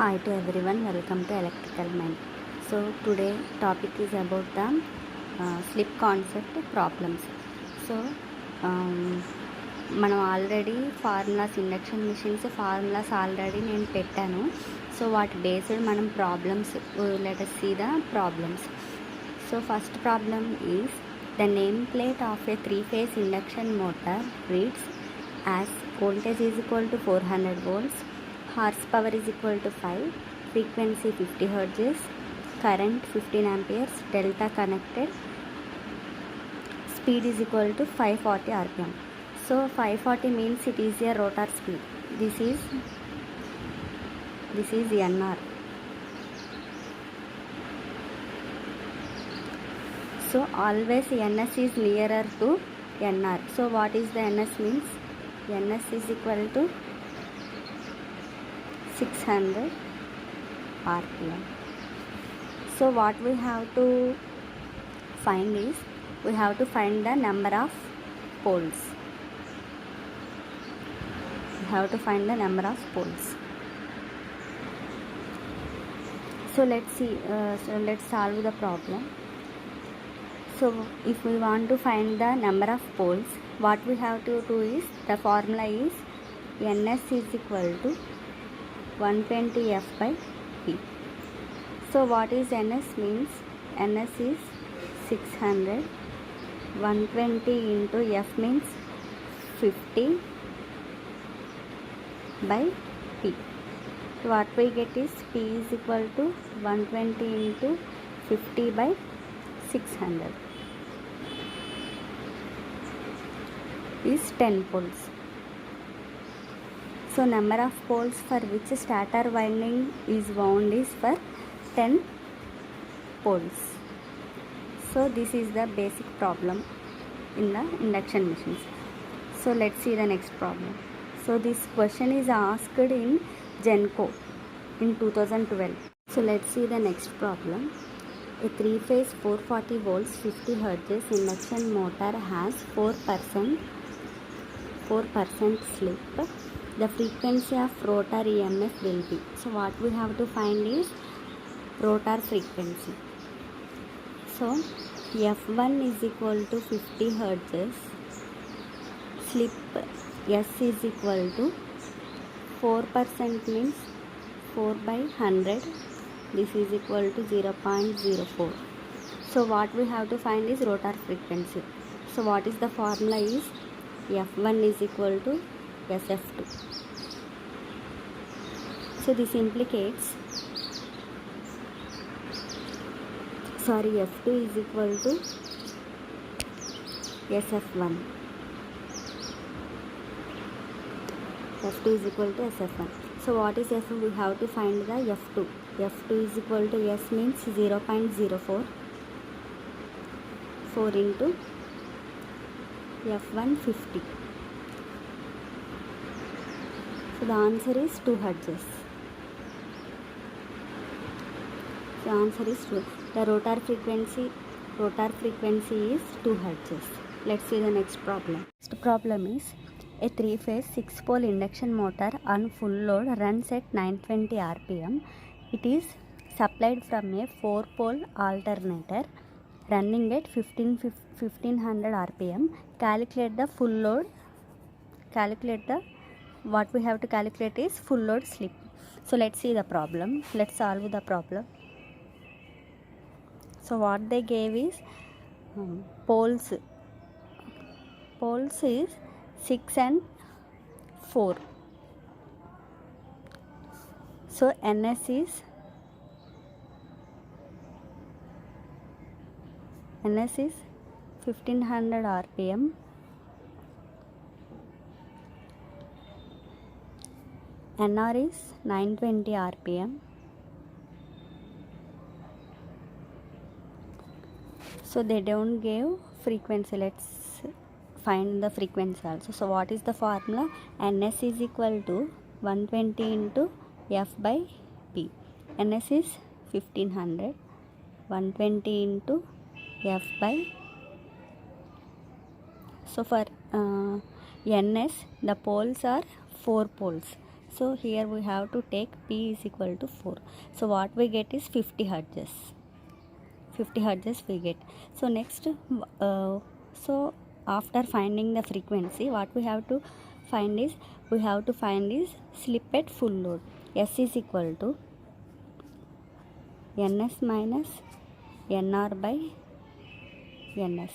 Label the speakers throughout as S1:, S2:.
S1: Hi to everyone, welcome to Electrical Mind. So today topic is about the slip concept problems. So మనం already formulas induction machines formulas already నేను పెట్టాను. So వాటి based మనం problems let us see the problems. So first problem is the nameplate of a 3-phase induction motor reads as voltage is equal to 400 volts, horsepower is equal to 5, frequency 50 hertz, current 15 amperes, delta connected, speed is equal to 540 rpm. So 540 means it is a rotor speed. This is NR. So always NS is nearer to NR. So what is the NS means? NS is equal to 600 rpm. So what we have to find is, we have to find the number of poles. We have to find the number of poles. So let's see, let's solve the problem. So if we want to find the number of poles, what we have to do is, the formula is NS is equal to 120F by P. So what is NS means? NS is 600, 120 into F means 50 by P. So what we get is P is equal to 120 into 50 by 600 is 10 poles. So number of poles for which stator winding is wound is for 10 poles. So this is the basic problem in the induction machines. So let's see the next problem. So this question is asked in Genco in 2012. So let's see the next problem. A 3-phase 440 volts 50 hertz induction motor has 4% slip. The frequency of rotor EMF will be. So what we have to find is rotor frequency. So F1 is equal to 50 hertz, slip S is equal to 4% means 4 by 100. This is equal to 0.04. So what we have to find is rotor frequency. So what is the formula is F1 is equal to SF2. So this implicates, F2 is equal to SF1. F2 is equal to SF1. So what is F1? We have to find the F2. F2 is equal to S means 0.04. 4 into F1 50. So the answer is 2 hertz. The answer is 2. The rotor frequency is 2 hertz. Let's see the next problem. Next problem is, a 3-phase 6-pole induction motor on full load runs at 920 rpm. It is supplied from a 4-pole alternator running at 1500 rpm. Calculate the full load. What we have to calculate is full load slip. So let's see the problem. Let's solve the problem. So what they gave is poles is 6 and 4. So NS is 1500 rpm. NR is 920 rpm. So they don't give frequency. Let's find the frequency also. So what is the formula? NS is equal to 120 into F by P. NS is 1500, 120 into F by. So for NS, the poles are 4 poles. So here we have to take P is equal to 4. So what we get is 50 hertz. 50 hertz we get. So next, so after finding the frequency, what we have to find is slip at full load. S is equal to ns minus nr by ns.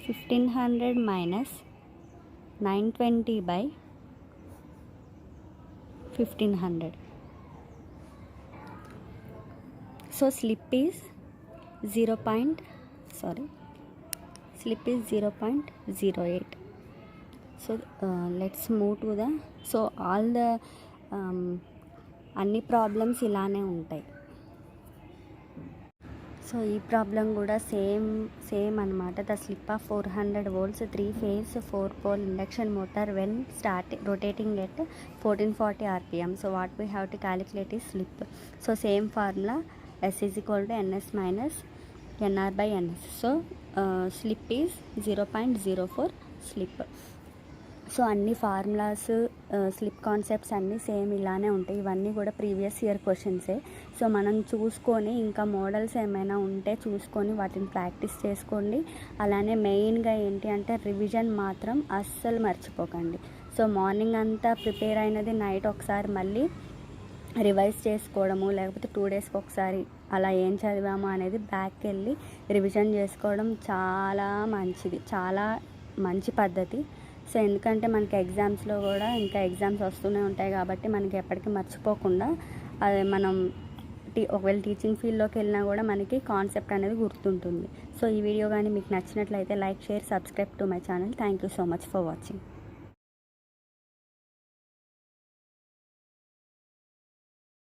S1: 1500 minus 920 by 1500. So slip is 0.08. So let's move to the, so all the అన్ని problems ఇలానే ఉంటాయి. So ఈ problem కూడా same అనమాట. The slip of 400 volts 3 phase 4 pole induction motor when rotating at 1440 rpm. So what we have to calculate is slip. So same formula, S is equal to ns minus nr by ns. So slip is 0.04 slip. So అన్ని formulas slip concepts అన్నీ same ఇలానే ఉంటాయి. ఇవన్నీ కూడా previous year క్వశ్చన్సే. So మనం చూసుకొని ఇంకా models ఏమైనా ఉంటే చూసుకొని వాటిని ప్రాక్టీస్ చేసుకోండి. అలానే మెయిన్గా ఏంటి అంటే రివిజన్ మాత్రం అస్సలు మర్చిపోకండి. సో మార్నింగ్ అంతా ప్రిపేర్ అయినది నైట్ ఒకసారి మళ్ళీ రివైజ్ చేసుకోవడము, లేకపోతే 2 daysకి ఒకసారి అలా ఏం చదివాము అనేది బ్యాక్కి వెళ్ళి రివిజన్ చేసుకోవడం చాలా మంచిది, చాలా మంచి పద్ధతి. సో ఎందుకంటే మనకి ఎగ్జామ్స్లో కూడా ఇంకా ఎగ్జామ్స్ వస్తూనే ఉంటాయి కాబట్టి మనకి ఎప్పటికీ మర్చిపోకుండా అదే మనం ఒకవేళ టీచింగ్ ఫీల్డ్లోకి వెళ్ళినా కూడా మనకి కాన్సెప్ట్ అనేది గుర్తుంటుంది. సో ఈ వీడియో కానీ మీకు నచ్చినట్లయితే like, share, subscribe to my channel. Thank you so much for watching.